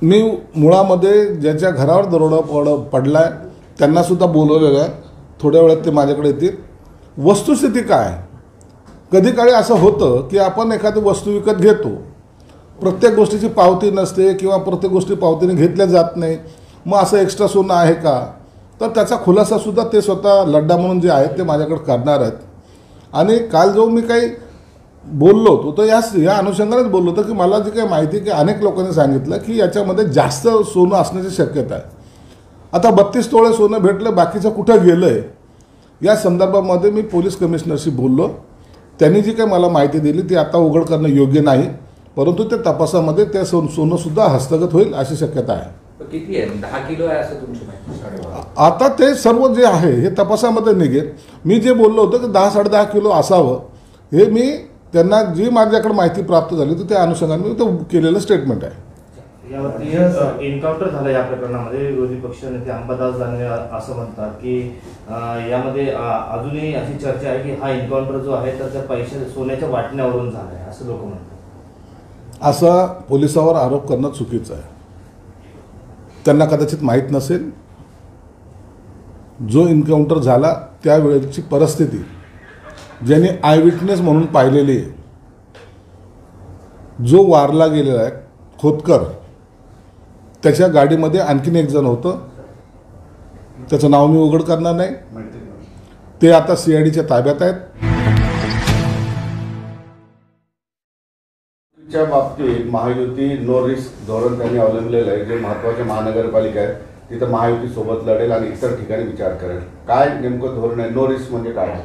मी मुळामध्ये ज्याच्या घरावर दरोडा पडलाय त्यांना सुद्धा बोलवलेलं आहे. थोड्या वेळात ते माझ्याकडे येतील. वस्तुस्थिती काय, कधी काळी असं होतं की आपण एखादी वस्तू विकत घेतो, प्रत्येक गोष्टीची पावती नसते किंवा प्रत्येक गोष्टी पावतीने घेतल्या जात नाही. मग असं एक्स्ट्रा सोनं आहे का, तर त्याचा खुलासासुद्धा ते स्वतः लड्डा म्हणून जे आहेत ते माझ्याकडे करणार आहेत. आणि काल जो मी काही बोललो होतो तर या अनुषंगानेच बोललो होतो की मला जी काही माहिती की अनेक लोकांनी सांगितलं की याच्यामध्ये जास्त सोनं असण्याची शक्यता आहे. आता 32 तोळे सोनं भेटलं, बाकीचं कुठं गेलं आहे या संदर्भामध्ये मी पोलीस कमिशनरशी बोललो. त्यांनी जी काही मला माहिती दिली ती आता उघड करणं योग्य नाही, परंतु ते तपासामध्ये ते सोनंसुद्धा हस्तगत होईल अशी शक्यता आहे. किती आहे, 10 किलो आहे असं तुमची माहिती? आता ते सर्व जे आहे हे तपासामध्ये निघेल. मी जे बोललो होतो की 10-10.5 किलो असावं, हे मी त्यांना जी माझ्याकडे माहिती प्राप्त झाली तर त्या अनुषंगाने मी ते केलेलं स्टेटमेंट आहे. यावरती एन्काउंटर झालं या प्रकरणामध्ये. विरोधी पक्ष नेते अंबादास दानवे असं म्हणतात की यामध्ये अजूनही अशी चर्चा आहे की हा एन्काउंटर जो आहे तर त्या पैसे सोन्याच्या वाटण्यावरून झाला आहे असं लोक म्हणतात. असा पोलिसावर आरोप करणं चुकीचं आहे. त्यांना कदाचित माहीत नसेल जो एन्काउंटर झाला त्यावेळेची परिस्थिती ज्यांनी आय विटनेस म्हणून पाहिलेली आहे. जो वारला गेलेला आहे खोतकर, त्याच्या गाडीमध्ये आणखीन एक जण होतं, त्याचं नाव मी उघड करणार नाही. ते आता CIDच्या ताब्यात आहेत. च्या बाबतीत महायुती नो रिस्क धोरण त्यांनी अवलंबलेलं आहे. जे महत्त्वाच्या महानगरपालिका आहेत तिथं महायुती सोबत लढेल आणि इतर ठिकाणी विचार करेल. काय नेमकं धोरण आहे? नो रिस्क म्हणजे काय?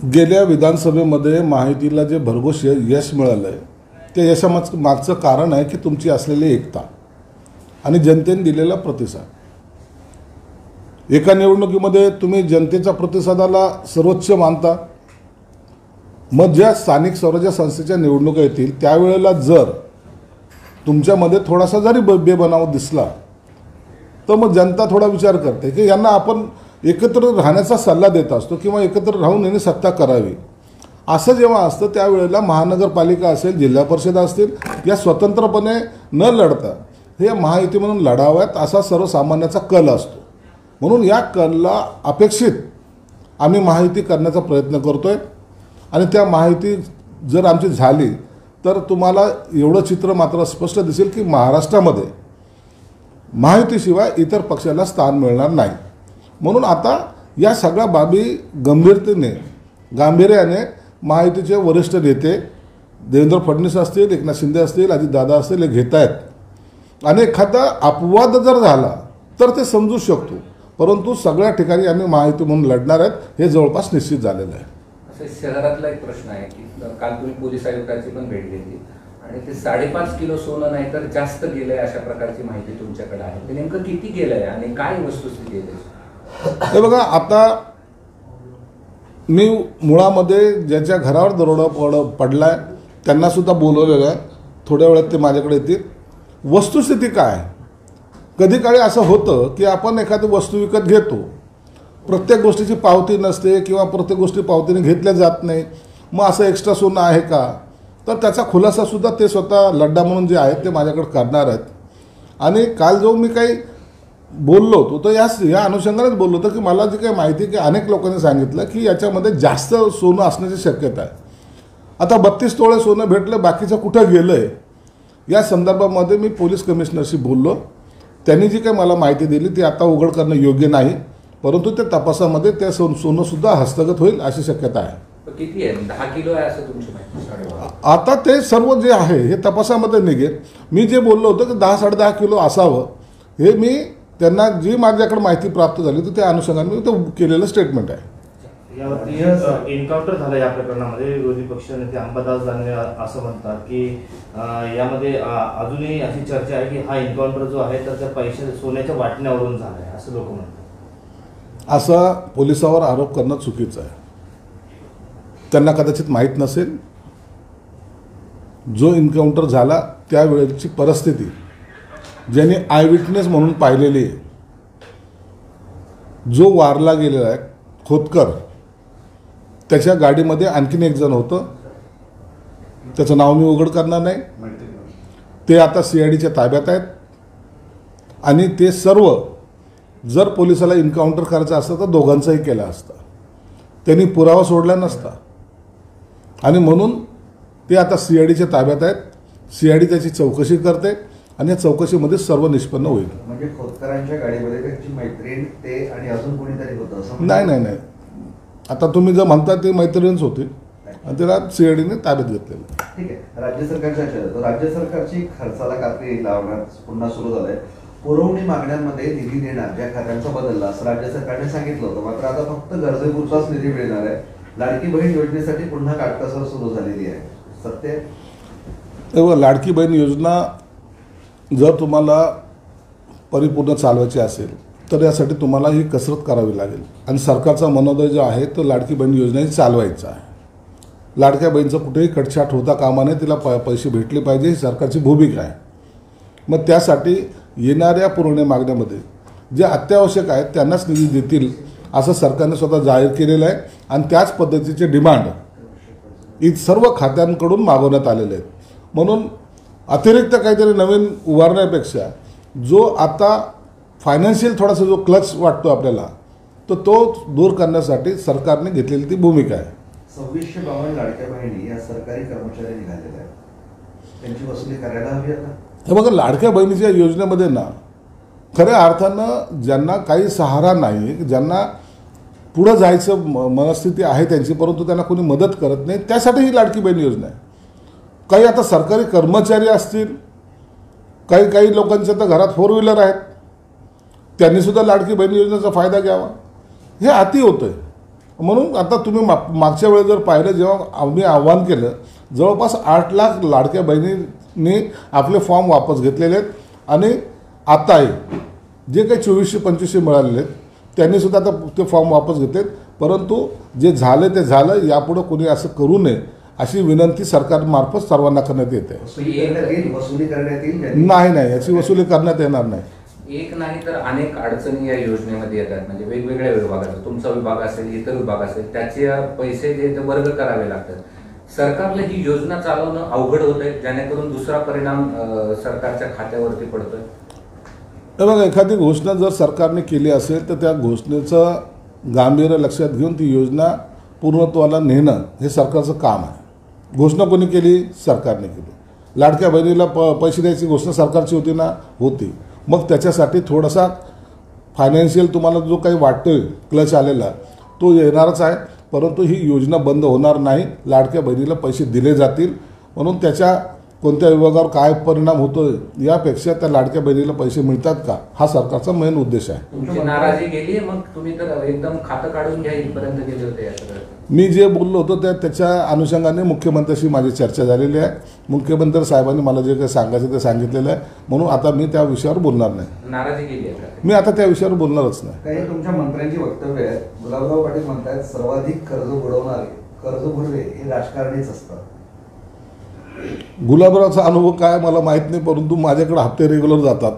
गेल्या विधानसभेमध्ये महायुतीला जे भरघोस यश मिळालं आहे त्या यशामागचं कारण आहे की तुमची असलेली एकता आणि जनतेने दिलेला प्रतिसाद. एका निवडणुकीमध्ये तुम्ही जनतेच्या प्रतिसादाला सर्वोच्च मानता, मग ज्या स्थानिक स्वराज्य संस्थेच्या निवडणुका येतील त्यावेळेला जर तुमच्यामध्ये थोडासा जरी बेबनाव दिसला तर मग जनता थोडा विचार करते की यांना आपण एकत्र राहण्याचा सल्ला देत असतो किंवा एकत्र राहून यांनी सत्ता करावी. असं जेव्हा असतं त्यावेळेला महानगरपालिका असेल, जिल्हा परिषद असतील, या स्वतंत्रपणे न लढता हे महायुती म्हणून लढाव्यात असा सर्वसामान्याचा कल असतो. म्हणून या कलला अपेक्षित आम्ही महायुती करण्याचा प्रयत्न करतोय. आणि त्या महायुती जर आमची झाली तर तुम्हाला एवढं चित्र मात्र स्पष्ट दिसेल की महाराष्ट्रामध्ये महायुतीशिवाय इतर पक्षाला स्थान मिळणार नाही. म्हणून आता या सगळ्या बाबी गांभीर्याने महायुतीचे वरिष्ठ नेते देवेंद्र फडणवीस असतील, एकनाथ शिंदे असतील, अजितदादा असतील, हे घेत आहेत. आणि एखादा अपवाद जर झाला तर ते समजू शकतो, परंतु सगळ्या ठिकाणी आम्ही महायुती म्हणून लढणार आहेत हे जवळपास निश्चित झालेलं आहे. शहरातला एक प्रश्न आहे की काल तुम्ही पोलीस आयुक्तांची पण भेट घेतली आणि ते 5.5 किलो सोनं नाही तर जास्त गेलंय अशा प्रकारची माहिती तुमच्याकडे आहे. ते नेमकं किती गेलंय आणि काय वस्तुस्थिती आहे? हे बघा, आता मी मुळामध्ये ज्याच्या घरावर दरोडा पडलाय त्यांना सुद्धा बोलवलेलं आहे. थोड्या वेळात ते माझ्याकडे येतील. वस्तुस्थिती काय, कधी काळी असं होतं की आपण एखादी वस्तू विकत घेतो, प्रत्येक गोष्टीची पावती नसते किंवा प्रत्येक गोष्टी पावतीने घेतल्या जात नाही. मग असं एक्स्ट्रा सोनं आहे का, तर त्याचा खुलासासुद्धा ते स्वतः लड्डा म्हणून जे आहेत ते माझ्याकडे करणार आहेत. आणि काल जो मी काही बोललो होतो तर या अनुषंगानेच बोललो होतो की मला जी काही माहिती की अनेक लोकांनी सांगितलं की याच्यामध्ये जास्त सोनं असण्याची शक्यता आहे. आता 32 तोळे सोनं भेटलं, बाकीचं कुठं गेलं आहे या संदर्भामध्ये मी पोलीस कमिशनरशी बोललो. त्यांनी जी काही मला माहिती दिली ती आता उघड करणं योग्य नाही, परंतु ते तपासामध्ये ते सोनंसुद्धा हस्तगत होईल अशी शक्यता आहे. किती आहे, 10 किलो आहे असं तुमची माहिती? आता ते सर्व जे आहे हे तपासामध्ये निघेल. मी जे बोललो होतो की 10-10.5 किलो असावं, हे मी त्यांना जी माझ्याकडे माहिती प्राप्त झाली तर त्या अनुषंगाने मी ते केलेलं स्टेटमेंट आहे. यावरती एन्काउंटर झालं या प्रकरणामध्ये. विरोधी पक्ष नेते अंबादास दानवे असं म्हणतात की यामध्ये अजूनही अशी चर्चा आहे की हा एन्काउंटर जो आहे तर त्या पैसे सोन्याच्या वाटण्यावरून झाला आहे असं लोक म्हणतात. असा पोलिसावर आरोप करणं चुकीचं आहे. त्यांना कदाचित माहीत नसेल जो एन्काउंटर झाला त्यावेळेची परिस्थिती ज्यांनी आय विटनेस म्हणून पाहिलेली आहे. जो वारला गेलेला आहे खोतकर, त्याच्या गाडीमध्ये आणखीन एक जण होतं, त्याचं नाव मी उघड करणार नाही. ते आता CIDच्या ताब्यात आहेत आणि ते सर्व जर पोलिसाला एन्काउंटर करायचं असतं तर दोघांचाही केला असता, त्यांनी पुरावा सोडला नसता आणि म्हणून ते आता CIDच्या ताब्यात आहेत. CID त्याची चौकशी करते आणि या चौकशीमध्ये सर्व निष्पन्न होईल. म्हणजे खोतकरांच्या गाडीमध्ये त्यांची मैत्रीण ते आणि अजून कोणीतरी होतं असं? नाही. आता तुम्ही जर म्हणता ते मैत्रीणच होते आणि त्याला CIDने ताब्यात घेतलेलं. ठीक आहे. राज्य सरकारच्या तर राज्य सरकारची खर्चाला कात्री लावण्यात पुन्हा सुरू झालंय. पुरवणी मागण्यांमध्ये निधी देणार ज्या खात्यांचा बदलला असं राज्य सरकारने सांगितलं होतं, मात्र आता फक्त गरजेपुरताच निधी मिळणार आहे. लाडकी बहीण योजनेसाठी पुन्हा काटकसर सुरू झालेली आहे. सत्य? तेव्हा लाडकी बहीण योजना जर तुम्हाला परिपूर्ण चालवायची असेल तर यासाठी तुम्हाला ही कसरत करावी लागेल आणि सरकारचा मनोदय जो आहे तो लाडकी बहीण योजना ही चालवायचा आहे. लाडक्या बहीणचं कुठेही कटछाट होता कामा नये, तिला पैसे भेटले पाहिजे ही सरकारची भूमिका आहे. मग त्यासाठी येणाऱ्या पुरवणी मागण्यामध्ये जे अत्यावश्यक आहेत त्यांनाच निधी देतील असं सरकारने स्वतः जाहीर केलेलं आहे आणि त्याच पद्धतीचे डिमांड सर्व खात्यांकडून मागवण्यात आलेले आहेत. म्हणून अतिरिक्त काहीतरी नवीन उभारण्यापेक्षा जो आता फायनान्शियल थोडासा जो क्लच वाटतो आपल्याला तो दूर करण्यासाठी सरकारने घेतलेली ती भूमिका आहे. 2652 लाडक्या बहिणी या सरकारी कर्मचारी निघालेल्या आहेत, त्यांची वसुली करायला हवी आता. हे बघा, लाडक्या बहिणीच्या योजनेमध्ये ना खऱ्या अर्थानं ज्यांना काही सहारा नाही, ज्यांना पुढं जायचं मनस्थिती आहे त्यांची परंतु त्यांना कोणी मदत करत नाही, त्यासाठी ही लाडकी बहीण योजना आहे. काही आता सरकारी कर्मचारी असतील, काही लोकांच्या तर घरात 4 व्हीलर आहेत, त्यांनीसुद्धा लाडकी बहीण योजनेचा फायदा घ्यावा. हे अति होतं आहे. म्हणून आता तुम्ही मागच्या वेळेस जर पाहिलं जेव्हा आम्ही आव्हान केलं जवळपास 8 लाख लाडक्या बहिणींनी आपले फॉर्म वापस घेतलेले आहेत आणि आताही जे काही 2425 मिळालेले आहेत त्यांनीसुद्धा आता ते फॉर्म वापस घेतलेत. परंतु जे झालं ते झालं, यापुढं कोणी असं करू नये अशी विनंती सरकारमार्फत सर्वांना करण्यात येते. वसुली करण्यात येईल? नाही, याची वसुली करण्यात येणार नाही. एक नाही तर अनेक अडचणी या योजनेमध्ये येतात. म्हणजे वेगवेगळ्या विभागात, तुमचा विभाग असेल, इतर विभाग असेल, त्याचे पैसे जे ते वर्ग करावे लागतात. सरकारला ही योजना चालवणं अवघड होत आहे, जेणेकरून दुसरा परिणाम सरकारच्या खात्यावरती पडतोय. तर बघा, एखादी घोषणा जर सरकारने केली असेल तर त्या घोषणेचं गांभीर्य लक्षात घेऊन ती योजना पूर्णत्वाला नेणं हे सरकारचं काम आहे. घोषणा कोणी केली? सरकारने केली. लाडक्या बहिणीला पैसे द्यायची घोषणा सरकारची होती ना? होती. मग त्याच्यासाठी थोडासा फायनान्शियल तुम्हाला जो काही वाटतोय क्लच आलेला तो येणारच आहे, परंतु ही योजना बंद होणार नाही. लाडक्या बहिणीला पैसे दिले जातील. म्हणून त्याच्या कोणत्या विभागावर काय परिणाम होतोय यापेक्षा त्या लाडक्या बहिणीला पैसे मिळतात का हा सरकारचा मेन उद्देश आहे. तुमची नाराजी गेली आहे, मग तुम्ही तर एकदम खातं काढून घ्या इथपर्यंत गेले होते. या सगळं मी जे बोललो होतो त्याच्या अनुषंगाने मुख्यमंत्र्यांशी माझी चर्चा झालेली आहे. मुख्यमंत्री साहेबांनी मला जे काही सांगायचं ते सांगितलेलं आहे, म्हणून आता मी त्या विषयावर बोलणार नाही. नाराजी गेली आहे का? मी आता त्या विषयावर बोलणारच नाही. काही तुमच्या मंत्र्यांची वक्तव्य आहेत. गुलाबराव पाटील म्हणतात सर्वाधिक कर्ज बुडवणारे कर्ज बुडवे हे राजकारणीच असतात. गुलाबरावचा अनुभव काय मला माहीत नाही, परंतु माझ्याकडे हप्ते रेग्युलर जातात.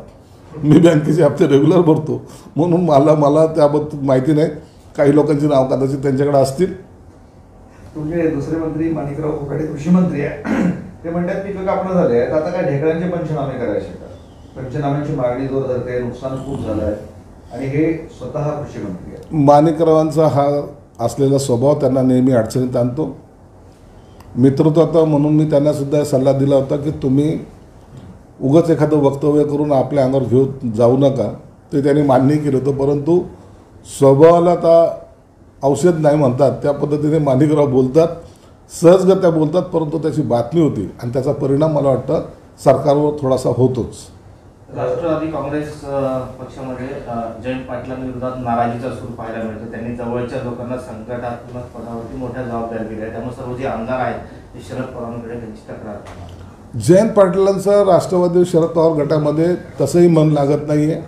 मी बँकेचे हप्ते रेग्युलर भरतो, म्हणून मला त्याबद्दल माहिती नाही. काही लोकांची नाव कदाचित त्यांच्याकडे असतील. तुमचे दुसरे मंत्री माणिकराव कोकाटे कृषी मंत्री आहे, ते म्हणतात पिकं कापणं झाले आहेत, आता काय ढेकळांचे पंचनामे करायचे का? पंचनाम्यांची मागणी जोर धरते, नुकसान खूप झालं आहे आणि हे स्वतः कृषी मंत्री आहे. माणिकरावांचा हा असलेला स्वभाव त्यांना नेहमी अडचणीत आणतो. मित्रत्व म्हणून मी त्यांना सुद्धा सल्ला दिला होता की तुम्ही उगाच एखादं वक्तव्य करून आपल्या अंगावर घेऊन जाऊ नका. ते त्यांनी मान्य केलं होतं, परंतु स्वभावाला आता औषध नाही म्हणतात त्या पद्धतीने माणिकराव बोलतात, सहजगत्या बोलतात, परंतु त्याची बातमी होती आणि त्याचा परिणाम मला वाटतं सरकारवर थोडासा होतोच. राष्ट्रवादी काँग्रेस पक्षामध्ये जयंत पाटलांविरोधात नाराजीचा सूर पाहायला मिळतो. त्यांनी जवळच्या लोकांना संघटनात्मक पदावरती मोठ्या जबाबदारी दिल्या आहे, त्यामुळे सर्व जे आमदार आहेत ते शरद पवारांकडे त्यांची तक्रार. जयंत पाटलांचं राष्ट्रवादी शरद पवार गटामध्ये तसंही मन लागत नाही आहे.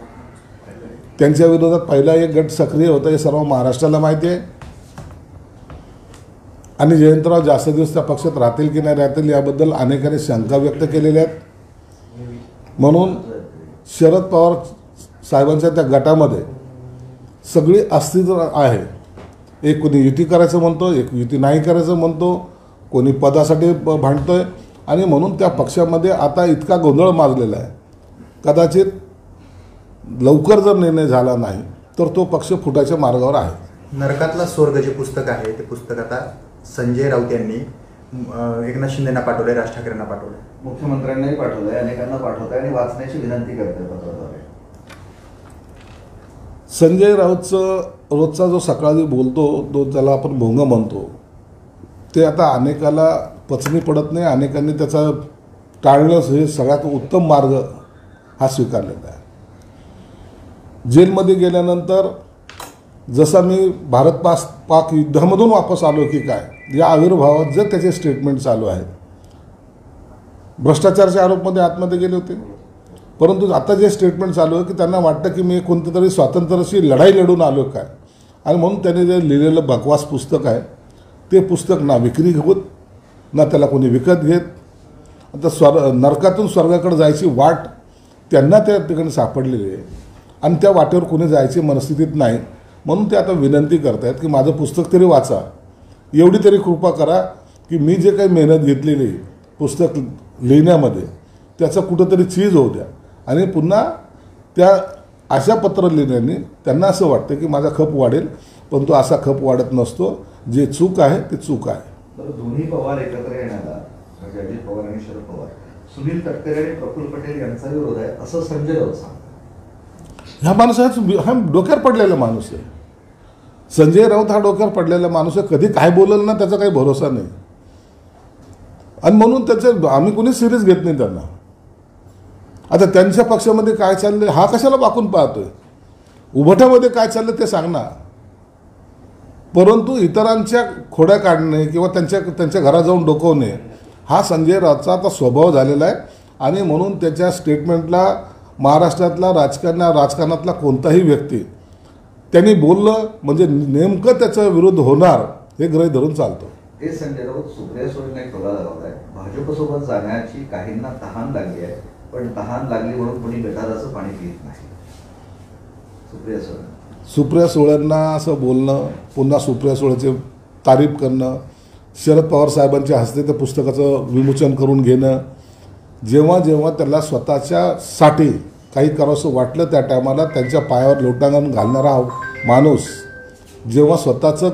त्यांच्या विरोधात पहिला एक गट सक्रिय होता हे सर्व महाराष्ट्राला माहिती आहे आणि जयंतराव जास्त दिवस त्या पक्षात राहतील की नाही राहतील याबद्दल अनेकांनी शंका व्यक्त केलेल्या आहेत. म्हणून शरद पवार साहेबांच्या त्या गटामध्ये सगळी अस्तित्व आहे. एक कोणी युती करायचं म्हणतो, एक युती नाही करायचं म्हणतो, कोणी पदासाठी भांडतोय. आणि म्हणून त्या पक्षामध्ये आता इतका गोंधळ माजलेला आहे. कदाचित लवकर जर निर्णय झाला नाही तर तो पक्ष फुटायच्या मार्गावर आहे. नरकातला स्वर्ग जे पुस्तक आहे ते पुस्तक आता संजय राऊत यांनी एकनाथ शिंदेना पाठवलंय, राज ठाकरेंना पाठवलंय, मुख्यमंत्र्यांनाही पाठवलंय, अनेकांना पाठवत आहे आणि वाचण्याची विनंती करते पत्राद्वारे. संजय राऊतचं रोजचा जो सकाळी बोलतो तो त्याला आपण भोंग म्हणतो, ते आता अनेकाला पचनी पडत नाही. अनेकांनी त्याचा टाळणं हे सगळ्यात उत्तम मार्ग हा स्वीकारलेला आहे. जेलमध्ये गेल्यानंतर जसा मी भारत पाक युद्धामधून वापस आलो की काय या आविर्भावात जर त्याचे स्टेटमेंट चालू आहेत. भ्रष्टाचाराच्या आरोपमध्ये आतमध्ये गेले होते, परंतु आता जे स्टेटमेंट चालू आहे की त्यांना वाटतं की मी कोणत्या तरी स्वातंत्र्याची लढाई लढून आलो काय, आणि म्हणून त्यांनी जे लिहिलेलं बकवास पुस्तक आहे ते पुस्तक ना विक्री होत ना त्याला कोणी विकत घेत. आता नरकातून स्वर्गाकडे जायची वाट त्यांना त्या ठिकाणी सापडलेली आहे आणि त्या वाटेवर कोणी जायची मनस्थितीत नाही. म्हणून ते आता विनंती करत आहेत की माझं पुस्तक तरी वाचा, एवढी तरी कृपा करा की मी जे काही मेहनत घेतलेली पुस्तक लिहिण्यामध्ये त्याचं कुठंतरी चीज होऊ द्या. आणि पुन्हा त्या अशा पत्र लिहिण्याने त्यांना असं वाटतं की माझा खप वाढेल, पण तो असा खप वाढत नसतो. जे चूक आहे ते चूक आहे. तर दोन्ही पवार एकत्र येण्याला म्हणजे अजित पवार आणि शरद पवार, सुनील तटकरे आणि प्रफुल्ल पटेल यांचा विरोध आहे असं संजय राऊत सांगतात. ह्या माणसाचा हा डोक्यावर पडलेला माणूस आहे. संजय राऊत हा डोक्यावर पडलेला माणूस आहे, कधी काय बोलेल ना त्याचा काही भरोसा नाही. आणि म्हणून त्याचं आम्ही कोणी सिरियस घेत नाही त्यांना. आता त्यांच्या पक्षामध्ये काय चाललंय हा कशाला वाकून पाहतोय, उभटामध्ये काय चाललंय ते सांग ना. परंतु इतरांच्या खोड्या काढणे किंवा त्यांच्या घरात जाऊन डोकवणे हा संजय राऊतचा आता स्वभाव झालेला आहे. आणि म्हणून त्याच्या स्टेटमेंटला महाराष्ट्रातला राजकारणातला कोणताही व्यक्ती त्यांनी बोललं म्हणजे नेमकं त्याचा विरोध होणार हे गृहीत धरून चालतो. ते संजय राऊत सुप्रिया सुळेंना एक टोला लावत आहे, भाजपसोबत जाण्याची काहींना तहान लागली आहे, पण तहान लागली म्हणून कोणी गटाराचं पाणी पित नाही. सुप्रिया सुळेंना असं बोलणं, पुन्हा सुप्रिया सुळेचे तारीफ करणं, शरद पवार साहेबांच्या हस्ते त्या पुस्तकाचं विमोचन करून घेणं, जेव्हा जेव्हा त्याला स्वतःच्यासाठी काही करावंसं वाटलं त्या टायमाला त्यांच्या पायावर लोटांगण घालणारा हा माणूस जेव्हा स्वतःचं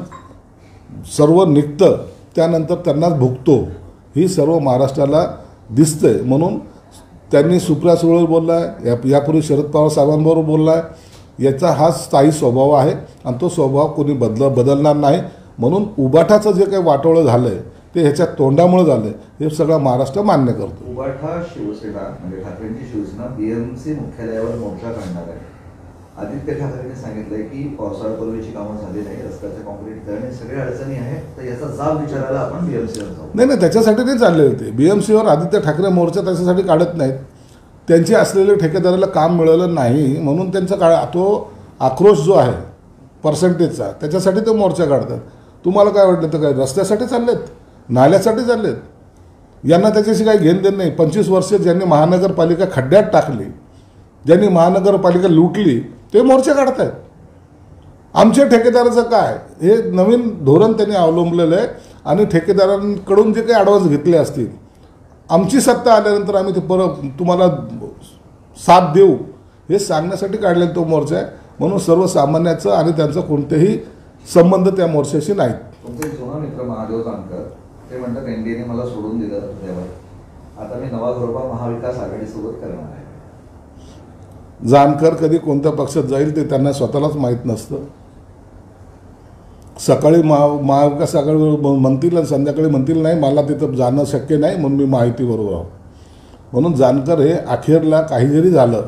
सर्व निघतं त्यानंतर त्यांनाच भुगतो, ही सर्व महाराष्ट्राला दिसतंय. म्हणून त्यांनी सुप्रिया सुळेवर बोलला आहे, यापूर्वी शरद पवार साहेबांबरोबर बोलला आहे. याचा हा स्थायी स्वभाव आहे आणि तो स्वभाव कोणी बदलणार नाही. म्हणून उबाठाचं जे काही वाटोळं झालं आहे ते ह्याच्या तोंडामुळे झालं आहे हे सगळं महाराष्ट्र मान्य करतो. उबाठा शिवसेना म्हणजे ठाकरेंची शिवसेना BMC मुख्यालयावर मोर्चा काढणार आहे. आदित्य ठाकरेंनी सांगितलंय की पावसाळ्यापूर्वीची कामं झाली नाही, रस्त्याचे कॉन्क्रीटीकरण सगळ्या अडचणी आहे, तर याचा जाब विचारायला आपण BMCवर जाऊ. नाही त्याच्यासाठी नाही चालले होते. BMCवर आदित्य ठाकरे मोर्चा त्याच्यासाठी काढत नाहीत. त्यांचे असलेले ठेकेदाराला काम मिळालं नाही म्हणून त्यांचा तो आक्रोश जो आहे पर्सेंटेजचा त्याच्यासाठी ते मोर्चा काढतात. तुम्हाला काय वाटलं तर काय रस्त्यासाठी चाललेत, नाल्यासाठी चाललेत, यांना त्याच्याशी काही घेणं देणं नाही. 25 वर्षे ज्यांनी महानगरपालिका खड्ड्यात टाकली, ज्यांनी महानगरपालिका लुटली ते मोर्चे काढत आहेत. आमच्या ठेकेदाराचं काय हे नवीन धोरण त्यांनी अवलंबलेलं आहे आणि ठेकेदारांकडून जे काही ॲडव्हान्स घेतले असतील आमची सत्ता आल्यानंतर आम्ही ते परत तुम्हाला साथ देऊ हे सांगण्यासाठी काढलेला तो मोर्चा आहे. म्हणून सर्वसामान्याचं आणि त्यांचा कोणतेही संबंध त्या मोर्चाशी नाहीत. तुमचे जुना मित्र महादेव जानकर ते म्हणतात NDAने मला सोडून दिलं त्यावर, आता मी नवा घरोबा महाविकास आघाडीसोबत करणार आहे. जानकर कधी कोणत्या पक्षात जाईल ते त्यांना स्वतःलाच माहीत नसतं. सकाळी महाविकास आघाडी म्हणतील आणि संध्याकाळी म्हणतील नाही मला तिथं जाणं शक्य नाही म्हणून मी माहितीबरोबर आहो. म्हणून जानकर हे अखेरला काही जरी झालं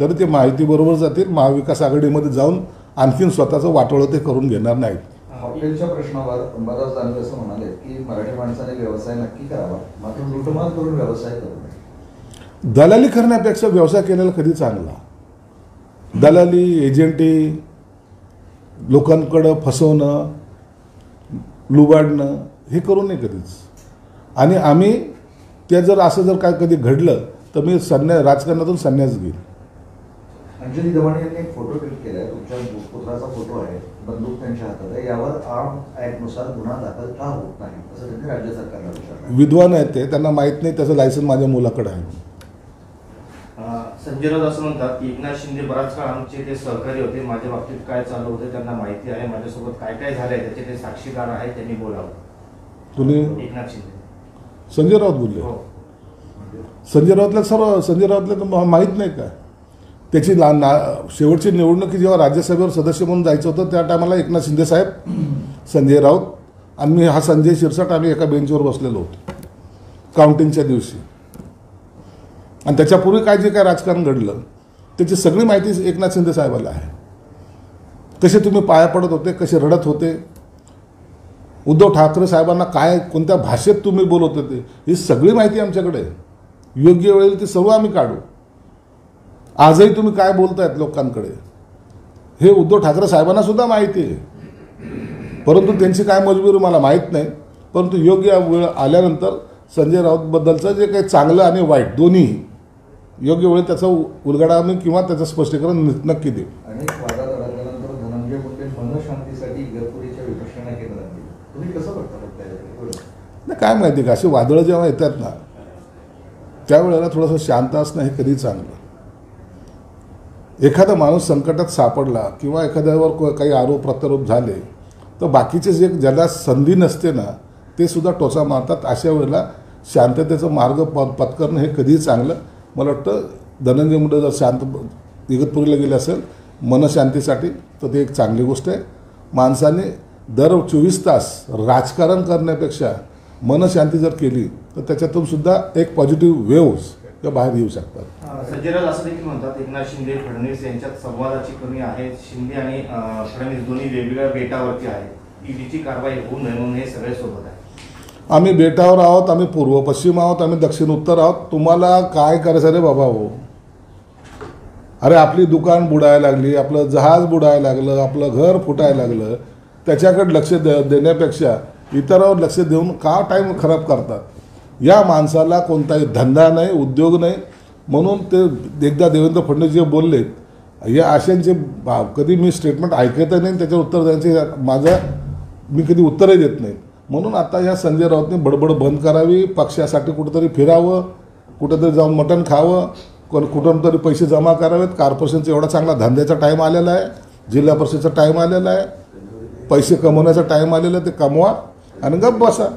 तरी ते माहितीबरोबर जातील. महाविकास आघाडीमध्ये जाऊन आणखीन स्वतःचं वाटोळं ते करून घेणार नाहीत. हॉटेलच्या प्रश्नावर अंबादास दानवे असं म्हणाले की मराठी माणसाने व्यवसाय नक्की करावा मात्र लुटमार करून व्यवसाय करू नये. दलाली करण्यापेक्षा व्यवसाय केलेला कधी चांगला. दलाली एजंटी लोकांकडं फसवणं लुबाडणं हे करू नये कधीच. आणि आम्ही ते जर असं जर काय कधी घडलं तर मी राजकारणातून संन्यास घेईल. अंजली दवाणे यांनी एक फोटो ट्विट केलाय, तुमच्या पुत्राचा फोटो आहे, बंदूक त्यांच्या हातात आहे, यावर आर्म ऍक्टनुसार गुन्हा दाखल का होत नाही असं त्यांनी राज्य सरकारला विचारलं. विद्वान आहेत ते, त्यांना माहीत नाही त्याचं लायसन माझ्या मुलाकडे आहे. संजय राऊत असं म्हणतात की एकनाथ शिंदे बराच काळ आमचे ते सहकारी होते, माझ्या बाबतीत काय चालू होतं त्यांना माहिती आहे, माझ्यासोबत काय काय झालंय त्याचे ते साक्षीदार आहेत, त्यांनी बोलावं. तुम्ही एकनाथ शिंदे संजय राऊत बोलले. हो. संजय राऊतला तर माहीत नाही का? त्याची शेवटची निवडणुकी जेव्हा राज्यसभेवर सदस्य म्हणून जायचं होतं त्या टायमाला एकनाथ शिंदे साहेब, संजय राऊत आणि मी हा संजय शिरसाट आम्ही एका बेंचवर बसलेलो होतो काउंटिंगच्या दिवशी. आणि त्याच्यापूर्वी काय जे काय राजकारण घडलं त्याची सगळी माहिती एकनाथ शिंदे साहेबाला आहे. कसे तुम्ही पाया पडत होते, कसे रडत होते, उद्धव ठाकरे साहेबांना काय कोणत्या भाषेत तुम्ही बोलत होते, ही सगळी माहिती आमच्याकडे आहे. योग्य वेळेला ती सर्व आम्ही काढू. आजही तुम्ही काय बोलतायत लोकांकडे हे उद्धव ठाकरे साहेबांना सुद्धा माहिती आहे, परंतु त्यांची काय मजबुरी मला माहीत नाही. परंतु योग्य वेळ आल्यानंतर संजय राऊतबद्दलचं जे काही चांगलं आणि वाईट दोन्ही योग्य वेळी त्याचा उलगडा आम्ही किंवा त्याचं स्पष्टीकरण नक्की देऊ. अनेक वादात अडकल्यानंतर धनंजय मुंडे मनशांतीसाठी इगतपुरीच्या विपक्षणा केंद्रात गेले. तुम्ही कसं बघता नाही काय माहिती का, अशी वादळं जेव्हा येतात ना त्यावेळेला थोडंसं शांत असणं हे कधी चांगलं. एखादा माणूस संकटात सापडला किंवा एखाद्यावर काही आरोप प्रत्यारोप झाले तर बाकीचे जे ज्याला संधी नसते ना ते सुद्धा टोचा मारतात. अशा वेळेला शांततेचा मार्ग पत्करणं हे कधीही चांगलं. मला वाटतं धनंजय मुंडे जर शांत इगतपुरीला गेले असेल मनशांतीसाठी तर ते एक चांगली गोष्ट आहे. माणसाने दर 24 तास राजकारण करण्यापेक्षा मनशांती जर केली तर त्याच्यातून सुद्धा एक पॉझिटिव्ह वेव्स त्या बाहेर येऊ शकतात. संजय राऊत असं देखील म्हणतात एकनाथ शिंदे फडणवीस यांच्यात संवादाची कमी आहे. शिंदे आणि फडणवीस दोन्ही वेगवेगळ्या बेटावरती आहेत. ईडीची कारवाई होऊ नये म्हणून हे सगळे सोबत आहे. आम्ही बेटावर आहोत, आम्ही पूर्व पश्चिम आहोत, आम्ही दक्षिण उत्तर आहोत. तुम्हाला काय करायचं रे बाबा हो? अरे आपली दुकान बुडायला लागली, आपलं जहाज बुडायला लागलं, आपलं घर फुटायला लागलं, त्याच्याकडे लक्ष देण्यापेक्षा इतरांवर लक्ष देऊन का टाईम खराब करतात? या माणसाला कोणताही धंदा नाही, उद्योग नाही. म्हणून ते एकदा देवेंद्र फडणवीस जे बोलले या आशयांचे कधी मी स्टेटमेंट ऐकतही नाही, त्याच्यावर उत्तर द्यायचे मी कधी उत्तरही देत नाही. म्हणून आता या संजय राऊतने बडबड बंद करावी, पक्षासाठी कुठंतरी फिरावं, कुठंतरी जाऊन मटण खावं, कुठून तरी पैसे जमा करावेत. कॉर्पोरेशनचा एवढा चांगला धंद्याचा टाईम आलेला आहे, जिल्हा परिषदेचा टाईम आलेला आहे, पैसे कमवण्याचा टाईम आलेला आहे, ते कमवा आणि गप्प बसा.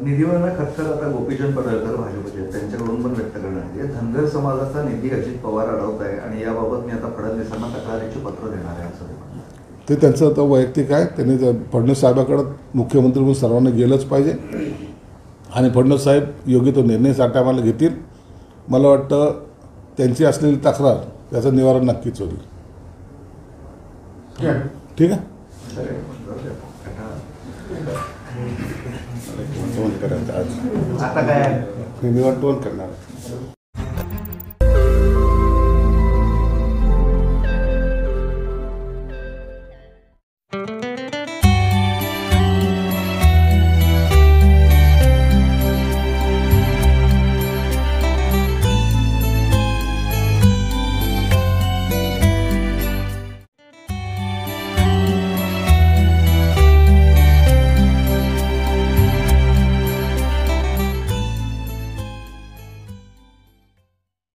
निधीवरनं खटखट आता गोपीचंद पडळकर भाजपचे त्यांच्याकडून पण व्यक्त करण्यात आली. धनगर समाजाचा निधी अजित पवार अडवत आहे आणि याबाबत मी आता फडणवीसांना तक्रारीचे पत्र देणार आहे असं ते त्यांचं तर वैयक्तिक आहे. त्यांनी फडणवीस साहेबाकडं मुख्यमंत्री म्हणून सर्वांना गेलंच पाहिजे आणि फडणवीस साहेब योग्य तो निर्णय त्या टायमाला घेतील. मला वाटतं त्यांची असलेली तक्रार त्याचं निवारण नक्कीच होईल. ठीक आहे. आता काय निवारण करणार.